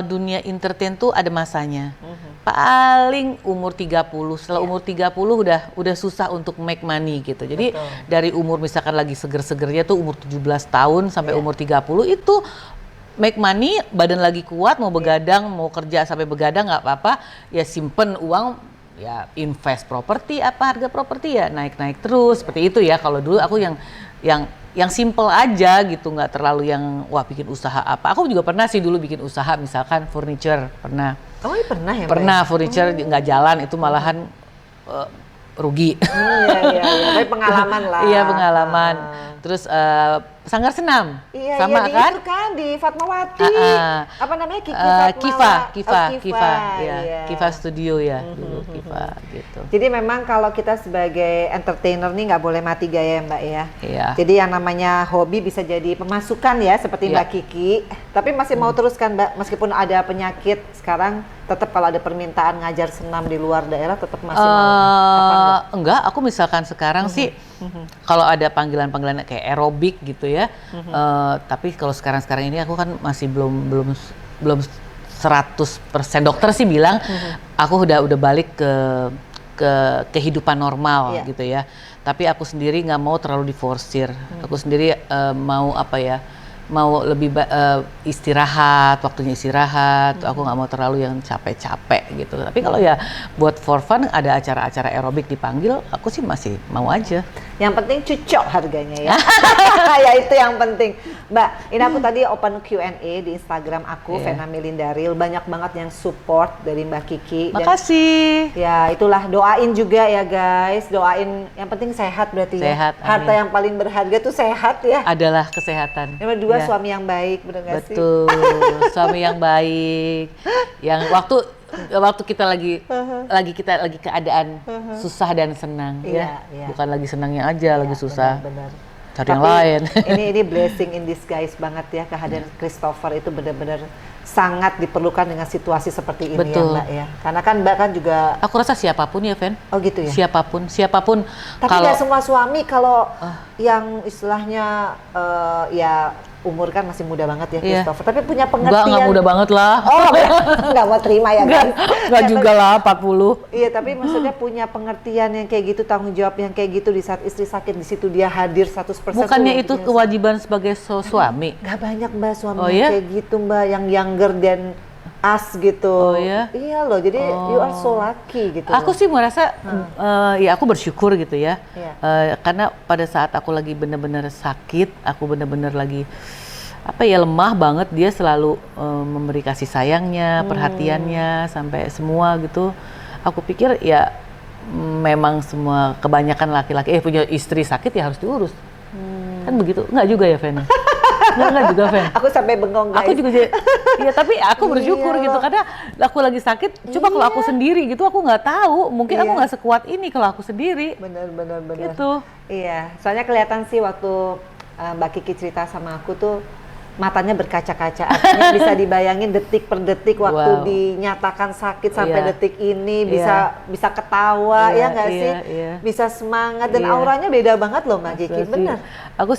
dunia entertain tuh ada masanya. Paling umur 30, setelah umur 30 udah susah untuk make money gitu. Jadi dari umur misalkan lagi seger-segernya tuh umur 17 tahun sampai umur 30 itu make money, badan lagi kuat, mau begadang, mau kerja sampai begadang nggak apa-apa, ya simpen uang, ya invest properti, apa harga properti ya naik-naik terus seperti itu ya. Kalau dulu aku yang simple aja gitu, nggak terlalu yang wah bikin usaha apa. Aku juga pernah sih dulu bikin usaha misalkan furniture, pernah. Oh iya pernah ya? Pernah furniture nggak jalan, itu malahan rugi. Iya. Tapi pengalaman lah. Iya pengalaman. Terus sanggar senam, sama di kan? Itu kan di Fatmawati. Apa namanya Kiva, Kiva Studio ya, dulu Kiva gitu. Jadi memang kalau kita sebagai entertainer nih nggak boleh mati gaya Mbak ya. Iya. Jadi yang namanya hobi bisa jadi pemasukan ya seperti Mbak Kiki. Tapi masih mau teruskan Mbak, meskipun ada penyakit sekarang tetap kalau ada permintaan ngajar senam di luar daerah tetap masih mau? Enggak, aku misalkan sekarang sih kalau ada panggilan-panggilan kayak aerobik gitu ya. Tapi kalau sekarang ini aku kan masih belum 100%. Dokter sih bilang aku udah balik ke kehidupan normal gitu ya. Tapi aku sendiri nggak mau terlalu diforsir. Aku sendiri mau lebih istirahat, waktunya istirahat. Aku nggak mau terlalu yang capek-capek gitu. Tapi kalau ya buat for fun ada acara-acara aerobik dipanggil, aku sih masih mau aja. Yang penting cocok harganya ya. Ya itu yang penting. Mbak, ini aku tadi open Q&A di Instagram aku, Vena Melinda Real. Banyak banget yang support dari Mbak Kiki. Makasih. Dan, ya itulah, doain juga ya guys. Doain, yang penting sehat berarti sehat, ya. Harta yang paling berharga tuh sehat ya. Adalah kesehatan. Yang kedua suami yang baik, benar nggak sih? Betul, suami yang baik. Yang waktu kita lagi keadaan susah dan senang ya. Bukan lagi senangnya aja, lagi susah. Benar. Cari yang lain. Ini blessing in disguise banget ya, kehadiran Christopher itu benar-benar sangat diperlukan dengan situasi seperti ini. Betul. Ya Mbak ya. Karena kan Mbak kan juga. Aku rasa siapapun ya, Ven. Oh gitu ya. Siapapun. Tapi nggak semua suami kalau yang istilahnya ya umur kan masih muda banget ya Christopher, tapi punya pengertian. Nggak muda banget lah. Oh, nggak mau terima ya kan? Nggak juga lah, 40. Iya, tapi maksudnya punya pengertian yang kayak gitu, tanggung jawab yang kayak gitu di saat istri sakit, di situ dia hadir 100%. Bukannya itu kewajiban sebagai suami? Nggak banyak Mbak suami kayak gitu Mbak, yang younger than us gitu. Oh ya? Iya loh, jadi you are so lucky gitu. Aku sih merasa, ya aku bersyukur gitu ya. Karena pada saat aku lagi bener-bener sakit, aku bener-bener lagi lemah banget, dia selalu memberi kasih sayangnya, perhatiannya, sampai semua gitu. Aku pikir ya memang semua kebanyakan laki-laki punya istri sakit ya harus diurus. Kan begitu? Enggak juga ya, Ven? Enggak juga, Ven. Aku sampai bengong guys. Aku juga iya, tapi aku bersyukur gitu karena aku lagi sakit. Coba kalau aku sendiri gitu aku nggak tahu, mungkin aku nggak sekuat ini kalau aku sendiri. Benar. Gitu. Iya, soalnya kelihatan sih waktu Mbak Kiki cerita sama aku tuh matanya berkaca-kaca. Artinya bisa dibayangin detik per detik waktu dinyatakan sakit sampai detik ini bisa ketawa ya nggak sih? Bisa semangat dan auranya beda banget loh Mbak Kiki. Bener. Aku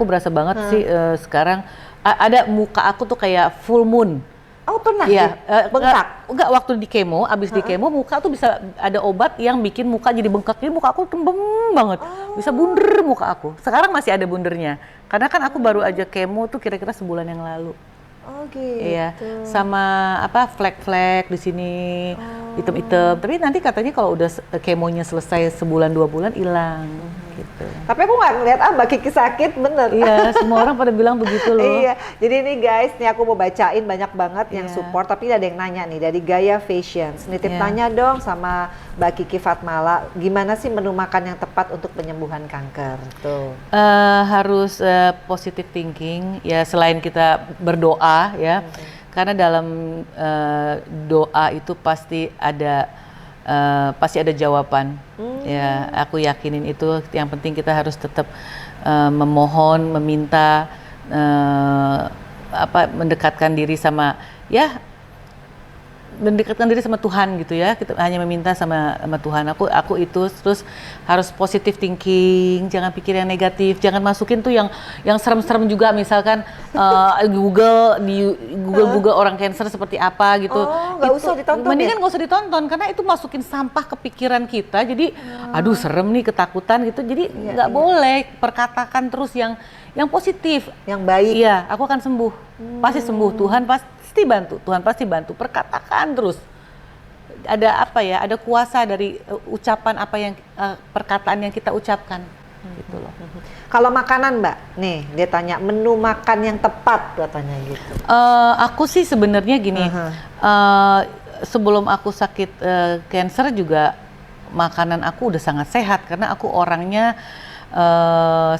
berasa banget sih sekarang ada muka aku tuh kayak full moon. Oh pernah? Iya, bengkak? Enggak, waktu di kemo, abis di kemo muka tuh bisa ada obat yang bikin muka jadi bengkak. Jadi muka aku kembem banget, bisa bunder muka aku. Sekarang masih ada bundernya, karena kan aku baru aja kemo tuh kira-kira sebulan yang lalu. Oh gitu. Iya, sama flek-flek di sini, hitam-hitam. Tapi nanti katanya kalau udah kemonya selesai sebulan 2 bulan hilang. Gitu. Tapi aku nggak ngeliat Mbak Kiki sakit, bener. Iya, semua orang pada bilang begitu loh. Iya, jadi ini guys, nih aku mau bacain banyak banget yang support, tapi ada yang nanya nih dari Gaya Fashions. Nitip tanya dong sama Mbak Kiki Fatmala, gimana sih menu makan yang tepat untuk penyembuhan kanker? Tuh. Harus positive thinking, ya selain kita berdoa ya, karena dalam doa itu pasti ada jawaban. Ya, aku yakinin itu. Yang penting kita harus tetap memohon, meminta, mendekatkan diri sama Tuhan gitu ya. Kita hanya meminta sama Tuhan. Aku itu terus harus positive thinking, jangan pikir yang negatif, jangan masukin tuh yang serem-serem juga, misalkan Google orang cancer seperti apa gitu. Oh, nggak usah ditonton. Mendingan nggak usah ditonton karena itu masukin sampah ke pikiran kita. Jadi aduh serem nih, ketakutan gitu. Jadi nggak boleh, perkatakan terus yang positif, yang baik. Iya, aku akan sembuh. Pasti sembuh. Tuhan pasti bantu. Perkatakan terus. Ada kuasa dari ucapan perkataan yang kita ucapkan. Gitu loh. Kalau makanan Mbak, nih dia tanya menu makan yang tepat katanya gitu. Aku sih sebenarnya gini, sebelum aku sakit cancer juga makanan aku udah sangat sehat karena aku orangnya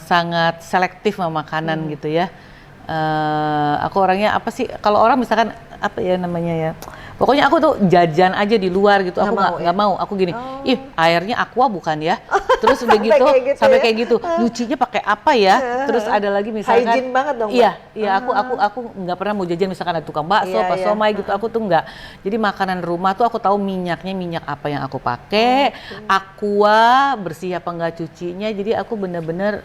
sangat selektif sama makanan gitu ya. Aku orangnya kalau orang misalkan pokoknya aku tuh jajan aja di luar gitu, aku nggak mau. Aku gini, airnya aqua bukan ya, terus udah gitu sampai kayak gitu, nyucinya pakai apa ya, terus ada lagi misalkan hygiene banget dong. Iya, aku nggak pernah mau jajan misalkan ada tukang bakso, somai gitu, aku tuh nggak. Jadi makanan rumah tuh aku tahu minyak apa yang aku pakai, aqua bersih apa nggak cucinya, jadi aku bener-bener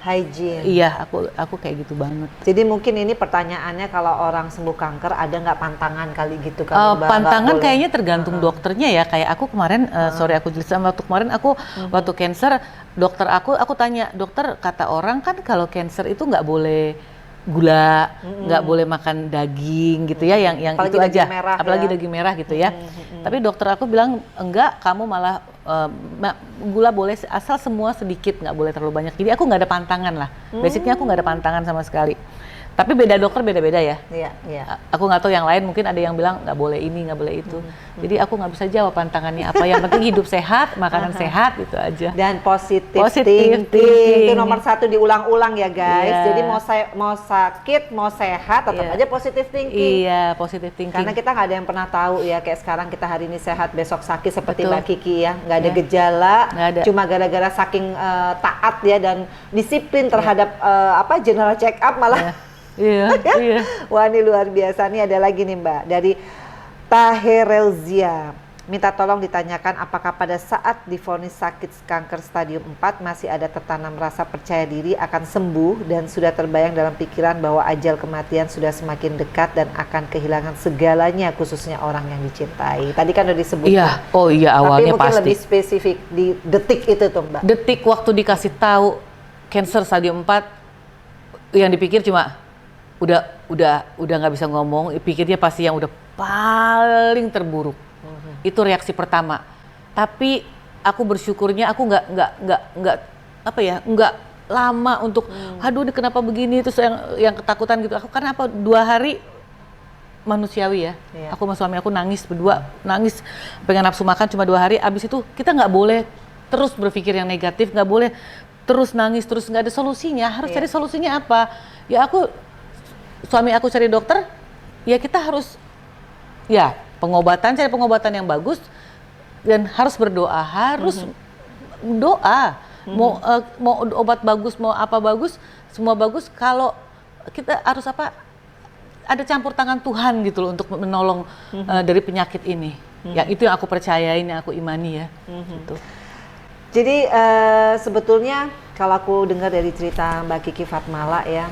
hygiene. Iya, aku kayak gitu banget. Jadi mungkin ini pertanyaannya, kalau orang sembuh kanker ada nggak pantangan kali gitu kan? Pantangan kayaknya tergantung dokternya ya. Kayak aku kemarin, aku jelasin waktu kemarin aku waktu cancer, dokter aku tanya, dokter kata orang kan kalau cancer itu nggak boleh gula, nggak boleh makan daging gitu ya, yang apalagi itu aja, apalagi daging merah gitu ya. Tapi dokter aku bilang enggak, kamu malah gula boleh asal semua sedikit, nggak boleh terlalu banyak. Jadi aku nggak ada pantangan lah. Basicnya aku nggak ada pantangan sama sekali. Tapi beda dokter beda-beda ya. Iya. Aku nggak tahu yang lain, mungkin ada yang bilang nggak boleh ini, nggak boleh itu. Jadi aku nggak bisa jawab pantangannya apa. Yang penting hidup sehat, makanan sehat, itu aja. Dan positive thinking itu nomor 1 diulang-ulang ya guys. Jadi mau sakit, mau sehat, tetap aja positive thinking. Iya, positive thinking. Karena kita nggak ada yang pernah tahu ya, kayak sekarang kita hari ini sehat, besok sakit seperti Mbak Kiki ya. Nggak ada gejala, cuma gara-gara saking taat ya dan disiplin terhadap general check up malah. Iya. Wah, ini luar biasa. Nih ada lagi nih Mbak, dari Taherelzia. Minta tolong ditanyakan apakah pada saat divonis sakit kanker stadium 4 masih ada tertanam rasa percaya diri akan sembuh dan sudah terbayang dalam pikiran bahwa ajal kematian sudah semakin dekat dan akan kehilangan segalanya, khususnya orang yang dicintai. Tadi kan udah disebut. Iya, awalnya pasti. Tapi mungkin lebih spesifik di detik itu tuh Mbak. Detik waktu dikasih tahu cancer stadium 4, yang dipikir cuma udah nggak bisa ngomong, pikirnya pasti yang udah paling terburuk. Itu reaksi pertama. Tapi aku bersyukurnya aku nggak lama untuk aduh ini kenapa begini, terus yang ketakutan gitu. Aku karena 2 hari manusiawi ya. Aku sama suami aku nangis berdua, pengen nafsu makan cuma 2 hari. Abis itu kita nggak boleh terus berpikir yang negatif, nggak boleh terus nangis, terus nggak ada solusinya. Harus cari solusinya apa? Ya suami aku cari dokter, ya kita harus cari pengobatan yang bagus dan harus berdoa, doa. Mau obat bagus, mau apa bagus, semua bagus kalau kita harus apa? Ada campur tangan Tuhan gitu loh untuk menolong dari penyakit ini. Ya itu yang aku percayain, yang aku imani ya. Gitu. Jadi sebetulnya kalau aku dengar dari cerita Mbak Kiki Fatmala ya,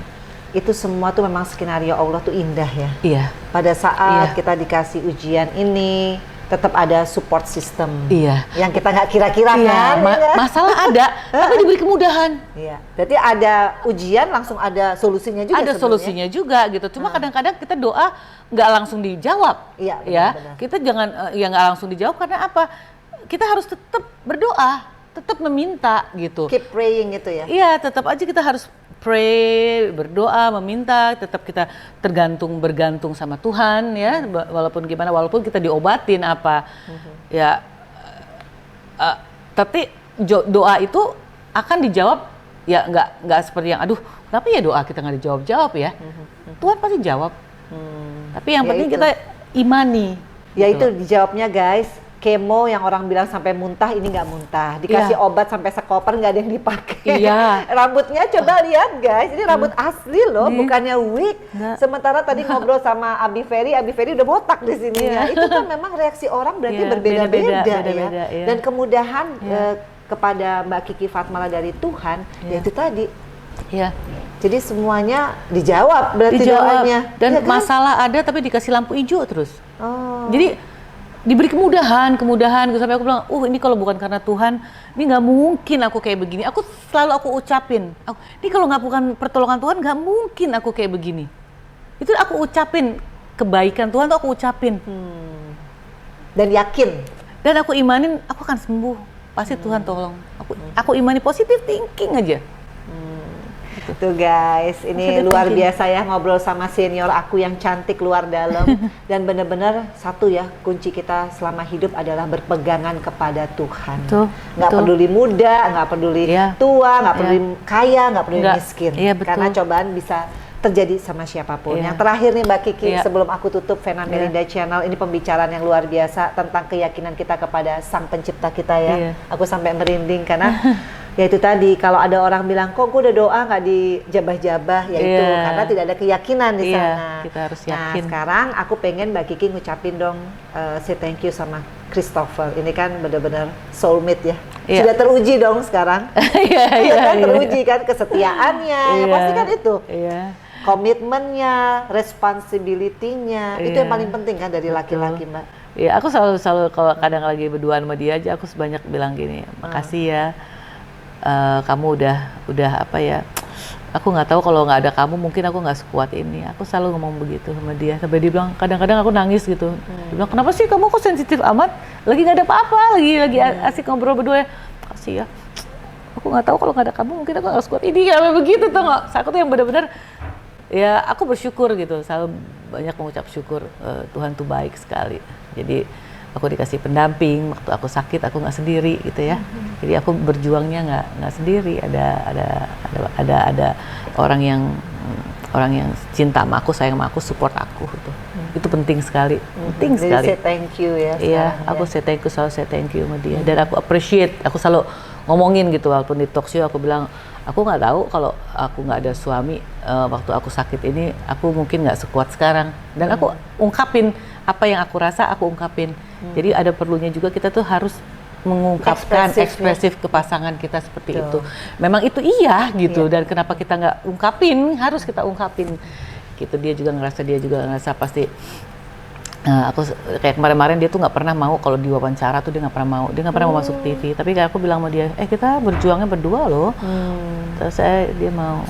itu semua tuh memang skenario Allah tuh indah ya. Iya. Pada saat kita dikasih ujian ini, tetap ada support system. Iya. Yang kita nggak kira-kira kan. Masalah ada, tapi diberi kemudahan. Iya. Berarti ada ujian langsung ada solusinya juga. Ada solusinya juga gitu. Cuma kadang-kadang kita doa nggak langsung dijawab. Iya. Benar. Kita jangan nggak langsung dijawab karena apa? Kita harus tetap berdoa, tetap meminta gitu. Keep praying itu ya. Iya, tetap aja kita harus pray, berdoa, meminta, tetap kita bergantung sama Tuhan ya, walaupun kita diobatin apa, ya, tapi doa itu akan dijawab ya nggak seperti yang aduh kenapa ya doa kita nggak dijawab ya, Tuhan pasti jawab, tapi yang penting kita imani. Ya gitu. itu dijawabnya guys. Kemo yang orang bilang sampai muntah, ini nggak muntah. Dikasih obat sampai sekoper nggak ada yang dipakai. Iya. Rambutnya coba lihat guys, ini rambut asli loh, bukannya wig. Sementara tadi ngobrol sama Abi Ferry udah botak di sininya. Itu kan memang reaksi orang berarti berbeda-beda ya. Dan kemudahan kepada Mbak Kiki Fatmala dari Tuhan, yaitu tadi. Iya. Jadi semuanya dijawab berarti doanya. Dan ya kan? masalah ada tapi dikasih lampu hijau terus. Oh. Jadi diberi kemudahan sampai aku bilang, ini kalau bukan karena Tuhan, ini nggak mungkin aku kayak begini. Aku selalu ucapin, ini kalau nggak bukan pertolongan Tuhan, nggak mungkin aku kayak begini. Itu aku ucapin kebaikan Tuhan tuh aku ucapin. Dan yakin. Dan aku imanin, aku akan sembuh. Pasti Tuhan tolong. Aku imani positive thinking aja. Tuh guys, ini luar biasa ya ngobrol sama senior aku yang cantik luar dalam. Dan benar-benar satu ya, kunci kita selama hidup adalah berpegangan kepada Tuhan. Nggak peduli muda, nggak peduli tua, nggak peduli kaya, nggak peduli miskin. Karena cobaan bisa terjadi sama siapapun. Yang terakhir nih Mbak Kiki, sebelum aku tutup Vena Melinda Channel, ini pembicaraan yang luar biasa tentang keyakinan kita kepada Sang Pencipta kita ya. Aku sampai merinding karena ya itu tadi, kalau ada orang bilang kok gue udah doa nggak dijabah-jabah, ya itu karena tidak ada keyakinan di sana. Kita harus yakin. Nah sekarang aku pengen Mbak Kiki ngucapin dong, say thank you sama Christopher. Ini kan benar-benar soulmate ya. Sudah teruji dong sekarang. Teruji kan kesetiaannya, ya pasti kan itu. Komitmennya, responsibility-nya, itu yang paling penting kan dari laki-laki Mbak. Iya, aku selalu kalau kadang lagi berduaan sama dia aja, aku sebanyak bilang gini, makasih ya. Kamu udah apa ya, aku nggak tahu kalau nggak ada kamu mungkin aku nggak sekuat ini. Aku selalu ngomong begitu sama dia, sampai dia bilang kadang-kadang aku nangis gitu. Dia bilang kenapa sih kamu kok sensitif amat, lagi nggak ada apa-apa, lagi asik ngobrol berdua. Kasih ya, aku nggak tahu kalau nggak ada kamu mungkin aku nggak sekuat ini, kayak begitu tuh nggak. Aku tuh yang benar-benar ya aku bersyukur gitu, selalu banyak mengucap syukur, Tuhan tuh baik sekali. Jadi aku dikasih pendamping waktu aku sakit, aku nggak sendiri gitu ya. Jadi aku berjuangnya nggak sendiri, ada orang yang cinta sama aku, sayang sama aku, support aku gitu. Itu penting sekali, penting sekali. Say thank you ya. Iya, aku say thank you, selalu say thank you sama dia. Dan aku appreciate, aku selalu ngomongin gitu walaupun di talk show, aku bilang aku nggak tahu kalau aku nggak ada suami waktu aku sakit ini, aku mungkin nggak sekuat sekarang. Dan aku ungkapin apa yang aku rasa, aku ungkapin. Jadi ada perlunya juga kita tuh harus mengungkapkan ekspresif ke pasangan kita seperti itu. Memang itu iya gitu. Dan kenapa kita nggak ungkapin? Harus kita ungkapin. Gitu, dia juga ngerasa pasti. Aku kayak kemarin dia tuh nggak pernah mau kalau diwawancara tuh, dia nggak pernah mau. Dia nggak pernah mau masuk TV. Tapi kayak aku bilang sama dia, kita berjuangnya berdua loh. Terus dia mau.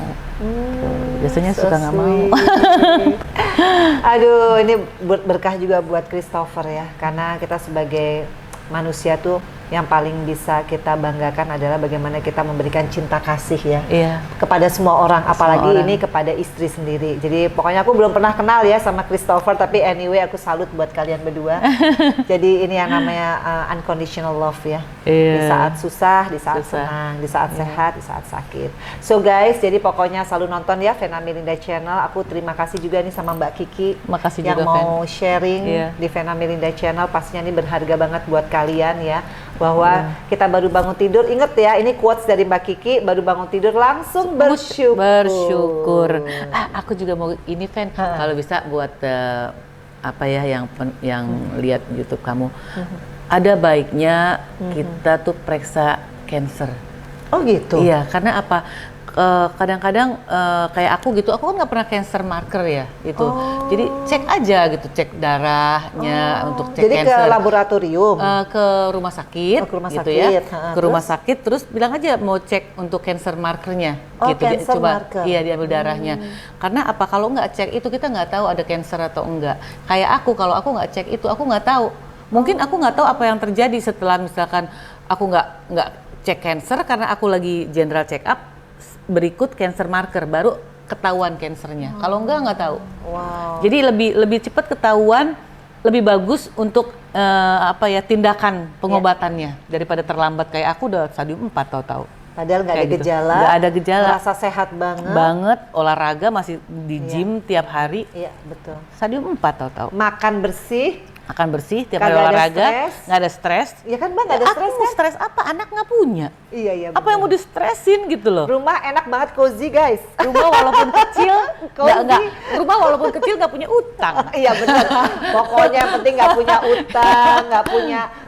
Biasanya suka nggak mau. Aduh, ini berkah juga buat Christopher ya, karena kita sebagai manusia tuh yang paling bisa kita banggakan adalah bagaimana kita memberikan cinta kasih ya kepada semua orang, apalagi ini kepada istri sendiri. Jadi pokoknya aku belum pernah kenal ya sama Christopher, tapi anyway aku salut buat kalian berdua. Jadi ini yang namanya unconditional love ya. Di saat susah, di saat senang, di saat sehat, di saat sakit. So guys, jadi pokoknya selalu nonton ya Vena Melinda Channel. Aku terima kasih juga nih sama Mbak Kiki makasih yang juga, mau sharing di Vena Melinda Channel. Pastinya ini berharga banget buat kalian ya. bahwa kita baru bangun tidur, inget ya, ini quotes dari Mbak Kiki, baru bangun tidur langsung bersyukur. Bersyukur. Aku juga mau ini, Fen, kalau bisa buat apa ya yang lihat YouTube kamu, ada baiknya kita tuh periksa cancer. Oh gitu? Iya, karena apa? Kadang-kadang kayak aku gitu, aku kan nggak pernah cancer marker ya itu. Jadi cek aja gitu, cek darahnya untuk cek jadi cancer. ke laboratorium? Ke rumah sakit, ke rumah gitu sakit. ya. Ke rumah sakit, terus bilang aja mau cek untuk cancer markernya. Gitu. Cancer Coba, marker. iya diambil darahnya. Karena apa? Kalau nggak cek itu kita nggak tahu ada cancer atau enggak. Kayak aku, kalau aku nggak cek itu aku nggak tahu. Mungkin aku nggak tahu apa yang terjadi setelah misalkan aku nggak cek cancer karena aku lagi general check up. Berikut cancer marker baru ketahuan kansernya. Kalau nggak tahu. Wow. Jadi lebih cepat ketahuan, lebih bagus untuk tindakan pengobatannya daripada terlambat kayak aku udah stadium 4 tahu-tahu. Padahal nggak ada Gitu. gejala. Nggak ada gejala. Merasa sehat banget. Banget, olahraga masih di gym tiap hari. Iya, betul. Stadium 4 tahu-tahu. Makan bersih. Akan bersih tiap hari Kagak ada olahraga, stres. nggak ada stres. Ya kan Mbak, nggak ada Aku stres mau kan? stres apa? Anak nggak punya. Iya, Apa yang mau di-stressin gitu loh. Rumah enak banget, cozy guys. Rumah walaupun kecil, Cozy. rumah walaupun kecil nggak punya utang. Iya benar. Pokoknya yang penting nggak punya utang,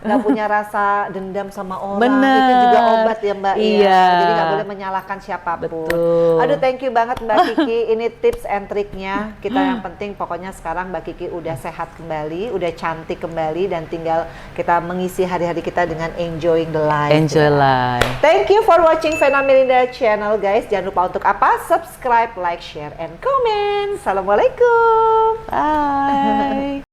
nggak punya rasa dendam sama orang. Bener. Itu juga obat ya Mbak. Iya. Ya. Jadi nggak boleh menyalahkan siapapun. Betul. Aduh, thank you banget Mbak Kiki. Ini tips and triknya. Kita yang penting pokoknya sekarang Mbak Kiki udah sehat kembali, udah cantik kembali, dan tinggal kita mengisi hari-hari kita dengan enjoying the life. Enjoy life. Thank you for watching Vena Melinda channel guys. Jangan lupa untuk apa? Subscribe, like, share, and comment. Assalamualaikum. Bye.